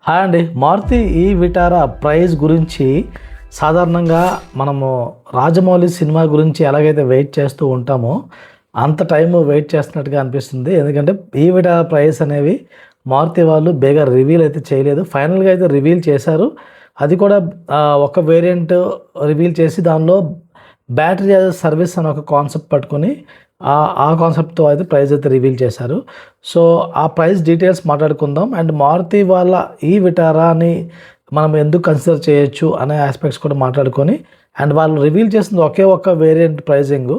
Hi అండి. మారుతి ఈ Vitara price గురించి సాధారణంగా మనము రాజమౌళి సినిమా గురించి ఎలాగైతే వెయిట్ చేస్తూ ఉంటామో అంత టైం వెయిట్ చేస్తున్నట్టుగా అనిపిస్తుంది. ఎందుకంటే ఈ విటారా ప్రైస్ అనేవి మారుతి వాళ్ళు బేగా రివీల్ అయితే చేయలేదు. ఫైనల్గా అయితే రివీల్ చేశారు. అది కూడా ఒక వేరియంట్ రివీల్ చేసి దానిలో బ్యాటరీ యాజ్ సర్వీస్ అని ఒక కాన్సెప్ట్ పట్టుకొని ఆ కాన్సెప్ట్తో అయితే ప్రైస్ అయితే రివీల్ చేశారు. సో ఆ ప్రైస్ డీటెయిల్స్ మాట్లాడుకుందాం. అండ్ మారుతి వాళ్ళ ఈ విటారాని మనం ఎందుకు కన్సిడర్ చేయొచ్చు అనే ఆస్పెక్ట్స్ కూడా మాట్లాడుకొని, అండ్ వాళ్ళు రివీల్ చేసింది ఒకే ఒక్క వేరియంట్ ప్రైజింగ్,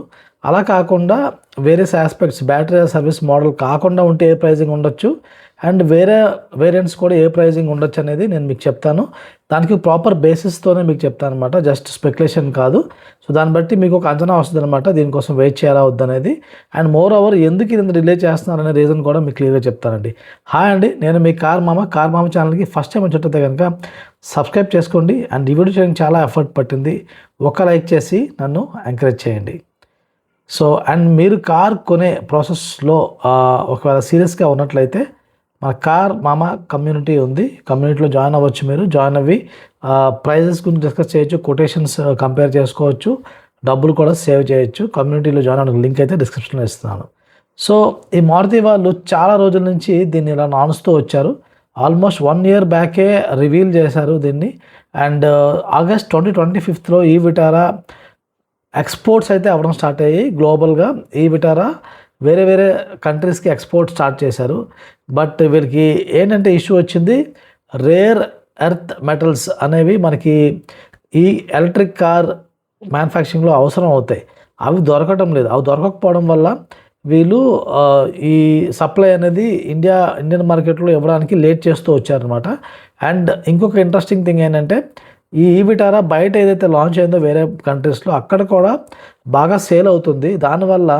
అలా కాకుండా various aspects battery service model కాకుండా ఉంటే ఏ ప్రైజింగ్ ఉండొచ్చు, అండ్ వేరే వేరియంట్స్ కూడా ఏ ప్రైజింగ్ ఉండొచ్చు అనేది నేను మీకు చెప్తాను. దానికి ప్రాపర్ బేసిస్తోనే మీకు చెప్తాను అనమాట, జస్ట్ స్పెక్యులేషన్ కాదు. సో దాన్ని బట్టి మీకు ఒక అంచనా వస్తుంది అనమాట, దీనికోసం వెయిట్ చేయాలా వద్దనేది. అండ్ మోర్ ఓవర్ ఎందుకు ఇది డిలే చేస్తున్నారనే రీజన్ కూడా మీకు క్లియర్గా చెప్తానండి. హాయ్ అండి, నేను మీ కార్ మామ ఛానల్కి ఫస్ట్ టైం వచ్చేటైతే కనుక సబ్స్క్రైబ్ చేసుకోండి. అండ్ ఈ వీడియో చేయడానికి చాలా ఎఫర్ట్ పట్టింది, ఒక లైక్ చేసి నన్ను ఎంకరేజ్ చేయండి. సో అండ్ మీరు కార్ కొనే ప్రాసెస్లో ఒకవేళ సీరియస్గా ఉన్నట్లయితే మన కార్ మామ కమ్యూనిటీ ఉంది, కమ్యూనిటీలో జాయిన్ అవ్వచ్చు. మీరు జాయిన్ అవ్వి ప్రైజెస్ గురించి డిస్కస్ చేయొచ్చు, కొటేషన్స్ కంపేర్ చేసుకోవచ్చు, డబ్బులు కూడా సేవ్ చేయొచ్చు. కమ్యూనిటీలో జాయిన్ అవ్వడానికి లింక్ అయితే డిస్క్రిప్షన్లో ఇస్తున్నాను. సో ఈ మారుతి వాళ్ళు చాలా రోజుల నుంచి దీన్ని ఇలా నానుస్తూ వచ్చారు. ఆల్మోస్ట్ 1 year బ్యాకే రివీల్ చేశారు దీన్ని. అండ్ ఆగస్ట్ 2025లో ఈ విటారా ఎక్స్పోర్ట్స్ అయితే అవ్వడం స్టార్ట్ అయ్యాయి గ్లోబల్గా. ఈ విటారా వేరే వేరే కంట్రీస్కి ఎక్స్పోర్ట్ స్టార్ట్ చేశారు. బట్ వీళ్ళకి ఏంటంటే ఇష్యూ వచ్చింది, రేర్ ఎర్త్ మెటల్స్ అనేవి మనకి ఈ ఎలక్ట్రిక్ కార్ మ్యానుఫ్యాక్చరింగ్లో అవసరం అవుతాయి. అవి దొరకటం లేదు. అవి దొరకకపోవడం వల్ల వీళ్ళు ఈ సప్లై అనేది ఇండియన్ మార్కెట్లో ఇవ్వడానికి లేట్ చేస్తూ వచ్చారనమాట. అండ్ ఇంకొక ఇంట్రెస్టింగ్ థింగ్ ఏంటంటే, ఈ విటారా బయట ఏదైతే లాంచ్ అయిందో వేరే కంట్రీస్లో అక్కడ కూడా బాగా సేల్ అవుతుంది. దానివల్ల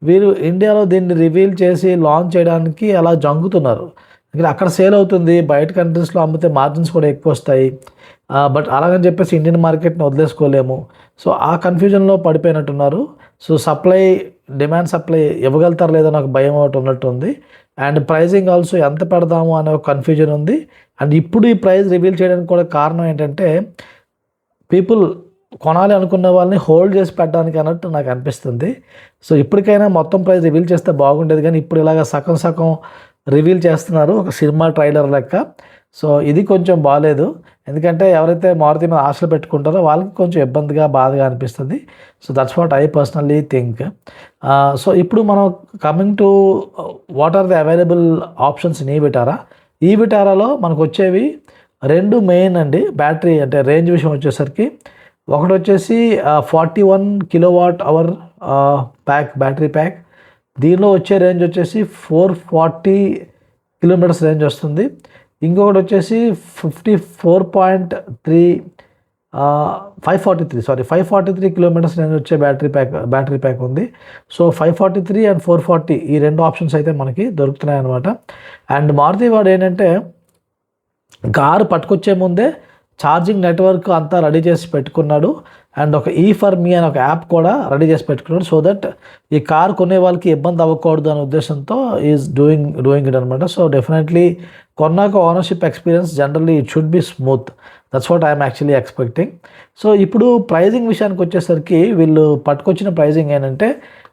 వీరు ఇండియాలో దీన్ని రివీల్ చేసి లాంచ్ చేయడానికి అలా జంగుతున్నారు. ఎందుకంటే అక్కడ సేల్ అవుతుంది, బయట కంట్రీస్లో అమ్మితే మార్జిన్స్ కూడా ఎక్కువ వస్తాయి. బట్ అలాగని చెప్పేసి ఇండియన్ మార్కెట్ని వదిలేసుకోలేము. సో ఆ కన్ఫ్యూజన్లో పడిపోయినట్టున్నారు. సో డిమాండ్ సప్లై ఇవ్వగలుగుతారు లేదో నాకు భయం ఒకటి ఉన్నట్టుంది. అండ్ ప్రైజింగ్ ఆల్సో ఎంత పెడదాము అనే ఒక కన్ఫ్యూజన్ ఉంది. అండ్ ఇప్పుడు ఈ ప్రైస్ రివీల్ చేయడానికి కూడా కారణం ఏంటంటే, పీపుల్ కొనాలి అనుకున్న వాళ్ళని హోల్డ్ చేసి పెట్టడానికి అన్నట్టు నాకు అనిపిస్తుంది. సో ఇప్పటికైనా మొత్తం ప్రైస్ రివీల్ చేస్తే బాగుండేది, కానీ ఇప్పుడు ఇలాగ సగం రివీల్ చేస్తున్నారు, ఒక సినిమా ట్రైలర్ లెక్క. సో ఇది కొంచెం బాగాలేదు. ఎందుకంటే ఎవరైతే మారుతి మీద ఆశలు పెట్టుకుంటారో వాళ్ళకి కొంచెం ఇబ్బందిగా బాధగా అనిపిస్తుంది. So that's what I personally think. So ఇప్పుడు మనం coming to what are the available options in ఈ విటారాలో మనకు వచ్చేవి 2 మెయిన్ అండి. బ్యాటరీ అంటే రేంజ్ విషయం వచ్చేసరికి ఒకటి వచ్చేసి 41 kWh బ్యాటరీ ప్యాక్. దీనిలో వచ్చే రేంజ్ వచ్చేసి 440 కిలోమీటర్స్ రేంజ్ వస్తుంది. ఇంకొకటి వచ్చేసి 543 కిలోమీటర్స్ రేంజ్ వచ్చే బ్యాటరీ ప్యాక్ ఉంది. సో 543 అండ్ 440 ఈ 2 ఆప్షన్స్ అయితే మనకి దొరుకుతున్నాయి అన్నమాట. అండ్ మారుతి వాడు ఏంటంటే, కారు పట్టుకొచ్చే ముందే ఛార్జింగ్ నెట్వర్క్ అంతా రెడీ చేసి పెట్టుకున్నాడు. అండ్ ఒక E4Me అనే ఒక యాప్ కూడా రెడీ చేసి పెట్టుకున్నాడు. సో దట్ ఈ కార్ కొనే వాళ్ళకి ఇబ్బంది అవ్వకూడదు అనే ఉద్దేశంతో ఈజ్ డూయింగ్ ఇట్ అనమాట. సో డెఫినెట్లీ కొన్నాక ownership experience generally it should be smooth. That's what I'm actually expecting. So ఇప్పుడు ప్రైజింగ్ విషయానికి వచ్చేసరికి వీళ్ళు పట్టుకొచ్చిన ప్రైజింగ్ ఏంటంటే,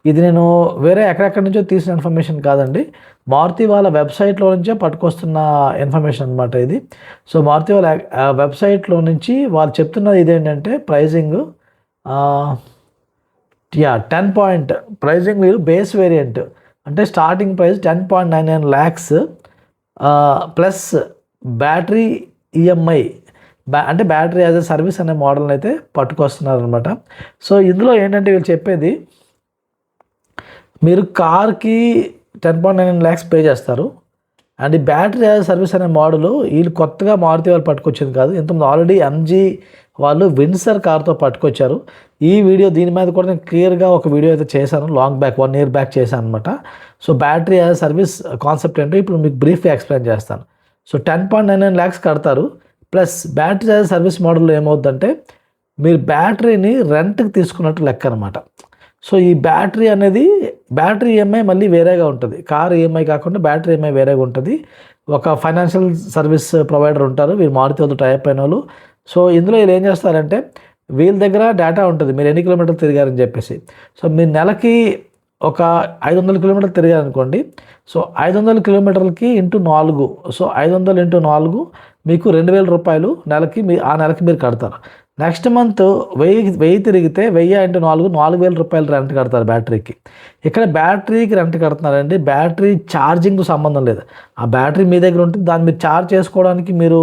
ఇది నేను వేరే ఎక్కడెక్కడి నుంచో తీసిన ఇన్ఫర్మేషన్ కాదండి, మారుతి వాళ్ళ వెబ్సైట్లో నుంచే పట్టుకొస్తున్న ఇన్ఫర్మేషన్ అనమాట ఇది. సో మారుతి వాళ్ళ వెబ్సైట్లో నుంచి వాళ్ళు చెప్తున్నది ఇదేంటంటే, ప్రైజింగ్ 10 ప్రైజింగ్ మీరు బేస్ వేరియంట్ అంటే starting price 10.99 lakhs plus battery EMI అంటే బ్యాటరీ యాజ్ ఎ సర్వీస్ అనే మోడల్ని అయితే పట్టుకొస్తున్నారు అనమాట. సో ఇందులో ఏంటంటే వీళ్ళు చెప్పేది, మీరు కార్కి 10.99 lakhs పే చేస్తారు. అండ్ ఈ బ్యాటరీ యాజ్ సర్వీస్ అనే మోడల్ వీళ్ళు కొత్తగా మారుతి వాళ్ళు పట్టుకొచ్చింది కాదు. ఇంతకుముందు ఆల్రెడీ MG వాళ్ళు విన్సర్ కార్తో పట్టుకొచ్చారు. ఈ వీడియో దీని మీద కూడా నేను క్లియర్గా ఒక వీడియో అయితే చేశాను, లాంగ్ బ్యాక్ 1 year బ్యాక్ చేశాను అనమాట. So battery as service concept ఏంటో ఇప్పుడు మీకు బ్రీఫ్గా ఎక్స్ప్లెయిన్ చేస్తాను. సో 10.99 lakhs కడతారు. ప్లస్ బ్యాటరీ యాజ్ సర్వీస్ మోడల్లో ఏమవుతుందంటే, మీరు బ్యాటరీని రెంట్కి తీసుకున్నట్టు లెక్క అనమాట. సో ఈ బ్యాటరీ ఈఎంఐ మళ్ళీ వేరేగా ఉంటుంది. కార్ ఈఎంఐ కాకుండా బ్యాటరీ ఈఎంఐ వేరేగా ఉంటుంది. ఒక ఫైనాన్షియల్ సర్వీస్ ప్రొవైడర్ ఉంటారు, వీళ్ళు మారుతితో టైప్ అయిన వాళ్ళు. సో ఇందులో వీళ్ళు ఏం చేస్తారంటే వీళ్ళ దగ్గర డేటా ఉంటుంది, మీరు ఎన్ని కిలోమీటర్లు తిరిగారని చెప్పేసి. సో మీరు నెలకి ఒక 500 కిలోమీటర్లు తిరిగారనుకోండి. సో 500 కిలోమీటర్లకి ఇంటూ 4, సో 500 ఇంటూ 4 మీకు 2000 రూపాయలు నెలకి ఆ నెలకి మీరు కడతారు. నెక్స్ట్ మంత్ 1000 తిరిగితే 1000 ఇంటూ 4 4000 రూపాయలు రెంట్ కడతారు బ్యాటరీకి. ఇక్కడ బ్యాటరీకి రెంట్ కడుతున్నారండి, బ్యాటరీ ఛార్జింగ్కు సంబంధం లేదు. ఆ బ్యాటరీ మీ దగ్గర ఉంటుంది, దాన్ని మీరు ఛార్జ్ చేసుకోవడానికి మీరు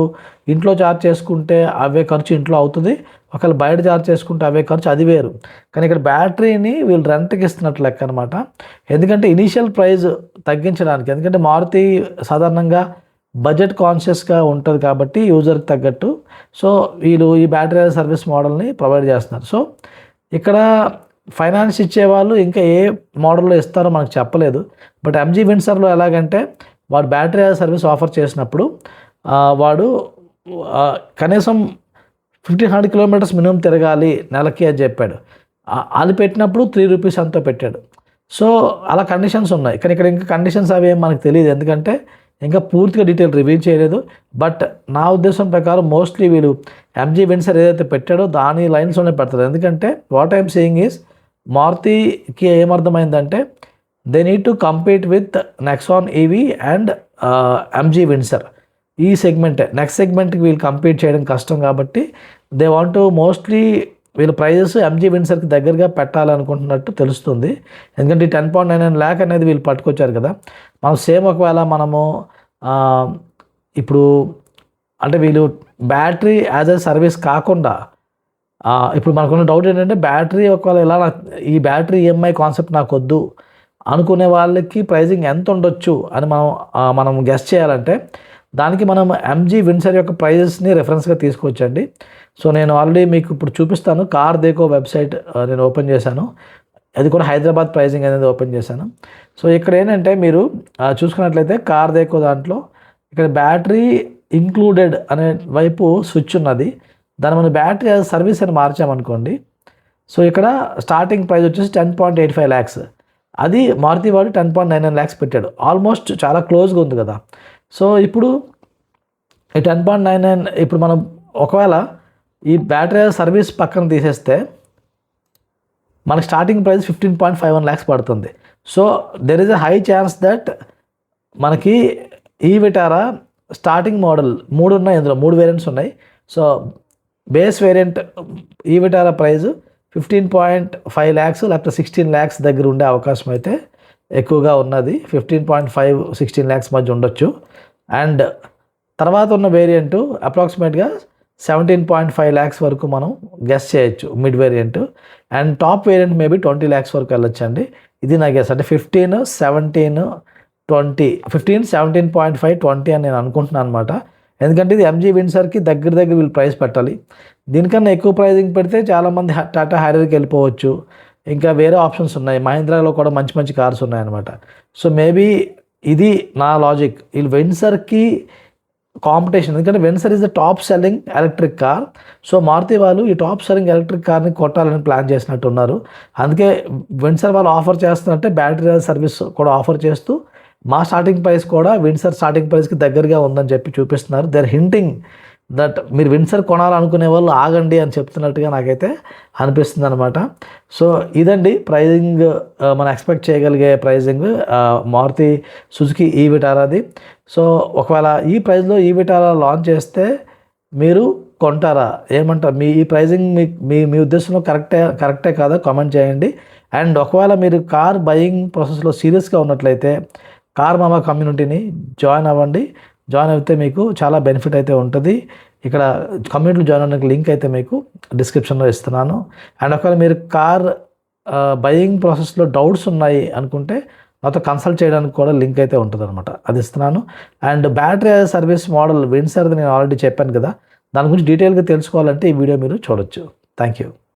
ఇంట్లో ఛార్జ్ చేసుకుంటే అవే ఖర్చు ఇంట్లో అవుతుంది, ఒకవేళ బయట ఛార్జ్ చేసుకుంటే అవే ఖర్చు, అది వేరు. కానీ ఇక్కడ బ్యాటరీని వీళ్ళు రెంట్కి ఇస్తున్నట్టు లెక్క అనమాట. ఎందుకంటే ఇనీషియల్ ప్రైస్ తగ్గించడానికి, ఎందుకంటే మారుతి సాధారణంగా బడ్జెట్ కాన్షియస్గా ఉంటుంది కాబట్టి యూజర్కి తగ్గట్టు. సో వీళ్ళు ఈ బ్యాటరీ సర్వీస్ మోడల్ని ప్రొవైడ్ చేస్తున్నారు. సో ఇక్కడ ఫైనాన్స్ ఇచ్చేవాళ్ళు ఇంకా ఏ మోడల్లో ఇస్తారో మనకు చెప్పలేదు. బట్ ఎంజీ విన్సర్లో ఎలాగంటే వాడు బ్యాటరీ సర్వీస్ ఆఫర్ చేసినప్పుడు వాడు కనీసం 1500 కిలోమీటర్స్ మినిమం తిరగాలి నెలకి అని చెప్పాడు. అది పెట్టినప్పుడు 3 రూపీస్ అంతా పెట్టాడు. సో అలా కండిషన్స్ ఉన్నాయి, కానీ ఇక్కడ ఇంకా కండిషన్స్ అవి ఏం మనకు తెలియదు, ఎందుకంటే ఇంకా పూర్తిగా డీటెయిల్ రివీల్ చేయలేదు. బట్ నా ఉద్దేశం ప్రకారం మోస్ట్లీ వీళ్ళు ఎంజీ విన్సర్ ఏదైతే పెట్టాడో దాని లైన్స్లోనే పెడతారు. ఎందుకంటే వాట్ ఐఎమ్ సేయింగ్ ఈజ్ మారుతికి ఏమర్థమైందంటే they need to compete with Nexon EV and MG Windsor. ఈ సెగ్మెంటే, నెక్స్ట్ సెగ్మెంట్కి వీళ్ళు కంపీట్ చేయడం కష్టం కాబట్టి దే వాంట్ మోస్ట్లీ వీళ్ళ ప్రైజెస్ ఎంజీ విన్సర్కి దగ్గరగా పెట్టాలనుకుంటున్నట్టు తెలుస్తుంది. ఎందుకంటే 10.99 lakh అనేది వీళ్ళు పట్టుకొచ్చారు కదా. మనం సేమ్ ఒకవేళ మనము ఇప్పుడు అంటే వీళ్ళు బ్యాటరీ యాజ్ ఎ సర్వీస్ కాకుండా ఇప్పుడు మనకున్న డౌట్ ఏంటంటే బ్యాటరీ ఒకవేళ ఇలా ఈ బ్యాటరీ ఈఎంఐ కాన్సెప్ట్ నాకు వద్దు అనుకునే వాళ్ళకి ప్రైజింగ్ ఎంత ఉండొచ్చు అని మనం గెస్ చేయాలంటే దానికి మనం ఎంజీ విన్సర్ యొక్క ప్రైజెస్ని రెఫరెన్స్గా తీసుకొచ్చండి. సో నేను ఆల్రెడీ మీకు ఇప్పుడు చూపిస్తాను. కార్ దేకో వెబ్సైట్ నేను ఓపెన్ చేశాను, అది కూడా హైదరాబాద్ ప్రైజింగ్ అనేది ఓపెన్ చేశాను. సో ఇక్కడ ఏంటంటే మీరు చూసుకున్నట్లయితే కార్ దేకో దాంట్లో ఇక్కడ బ్యాటరీ ఇంక్లూడెడ్ అనే వైపు స్విచ్ ఉన్నది, దాన్ని మనం బ్యాటరీ సర్వీస్ అని మార్చామనుకోండి. సో ఇక్కడ స్టార్టింగ్ ప్రైస్ వచ్చేసి 10.85 lakhs, అది మారుతి వాడు 10.99 lakhs పెట్టాడు. ఆల్మోస్ట్ చాలా క్లోజ్గా ఉంది కదా. సో ఇప్పుడు ఈ 10.99 ఇప్పుడు మనం ఒకవేళ ఈ బ్యాటరీ సర్వీస్ పక్కన తీసేస్తే మనకి స్టార్టింగ్ ప్రైస్ 15.51 lakhs పడుతుంది. So there is a high chance that మనకి ఈ విటారా స్టార్టింగ్ మోడల్ 3 ఉన్నాయి, ఇందులో 3 వేరియంట్స్ ఉన్నాయి. సో బేస్ వేరియంట్ ఈ విటారా ప్రైస్ 15.5 lakhs లేకపోతే 16 lakhs దగ్గర ఉండే అవకాశం అయితే ఎక్కువగా ఉన్నది. 15.5 16 lakhs మధ్య ఉండొచ్చు. అండ్ తర్వాత ఉన్న వేరియంటు అప్రాక్సిమేట్గా 17.5 lakhs వరకు మనం గెస్ చేయొచ్చు mid variant. And top variant maybe 20 lakhs వరకు వెళ్ళొచ్చండి. ఇది నా గెస్, అంటే 15, 17, 20, 15, 17.5, 20 అని నేను అనుకుంటున్నాను అనమాట. ఎందుకంటే ఇది ఎంజీ విన్సర్కి దగ్గర వీళ్ళు ప్రైస్ పెట్టాలి. దీనికన్నా ఎక్కువ ప్రైజింగ్ పెడితే చాలామంది టాటా హ్యారియర్కి వెళ్ళిపోవచ్చు, ఇంకా వేరే ఆప్షన్స్ ఉన్నాయి, మహీంద్రాలో కూడా మంచి కార్స్ ఉన్నాయన్నమాట. సో మేబీ ఇది నా లాజిక్. వీళ్ళు వెన్సర్కి కాంపిటీషన్, ఎందుకంటే Windsor is the top selling electric car. So Maruti వాళ్ళు ఈ టాప్ సెల్లింగ్ ఎలక్ట్రిక్ కార్ని కొట్టాలని ప్లాన్ చేసినట్టు ఉన్నారు. అందుకే వెన్సర్ వాళ్ళు ఆఫర్ చేస్తున్నట్టే బ్యాటరీ సర్వీస్ కూడా ఆఫర్ చేస్తూ మా స్టార్టింగ్ ప్రైస్ కూడా విన్సర్ స్టార్టింగ్ ప్రైస్కి దగ్గరగా ఉందని చెప్పి చూపిస్తున్నారు. దే ఆర్ హింటింగ్ దట్ మీరు విన్సర్ కొనాలనుకునే వాళ్ళు ఆగండి అని చెప్తున్నట్టుగా నాకైతే అనిపిస్తుంది అనమాట. సో ఇదండి ప్రైజింగ్, మనం ఎక్స్పెక్ట్ చేయగలిగే ప్రైజింగ్ మారుతి సుజుకి ఈ విటారాది. సో ఒకవేళ ఈ ప్రైస్లో ఈ విటారా లాంచ్ చేస్తే మీరు కొంటారా, ఏమంటారు? ఈ ప్రైజింగ్ మీ ఉద్దేశంలో కరెక్టే కాదా కామెంట్ చేయండి. అండ్ ఒకవేళ మీరు కార్ బయింగ్ ప్రాసెస్లో సీరియస్గా ఉన్నట్లయితే కార్ మామా కమ్యూనిటీని జాయిన్ అవ్వండి. జాయిన్ అయితే మీకు చాలా బెనిఫిట్ అయితే ఉంటుంది. ఇక్కడ కమ్యూనిటీలో జాయిన్ అవ్వడానికి లింక్ అయితే మీకు డిస్క్రిప్షన్లో ఇస్తున్నాను. అండ్ ఒకవేళ మీరు కార్ బయింగ్ ప్రాసెస్లో డౌట్స్ ఉన్నాయి అనుకుంటే నాతో కన్సల్ట్ చేయడానికి కూడా లింక్ అయితే ఉంటుంది అనమాట, అది ఇస్తున్నాను. అండ్ బ్యాటరీ సర్వీస్ మోడల్ విన్సర్ది నేను ఆల్రెడీ చెప్పాను కదా, దాని గురించి డీటెయిల్గా తెలుసుకోవాలంటే ఈ వీడియో మీరు చూడొచ్చు. Thank you.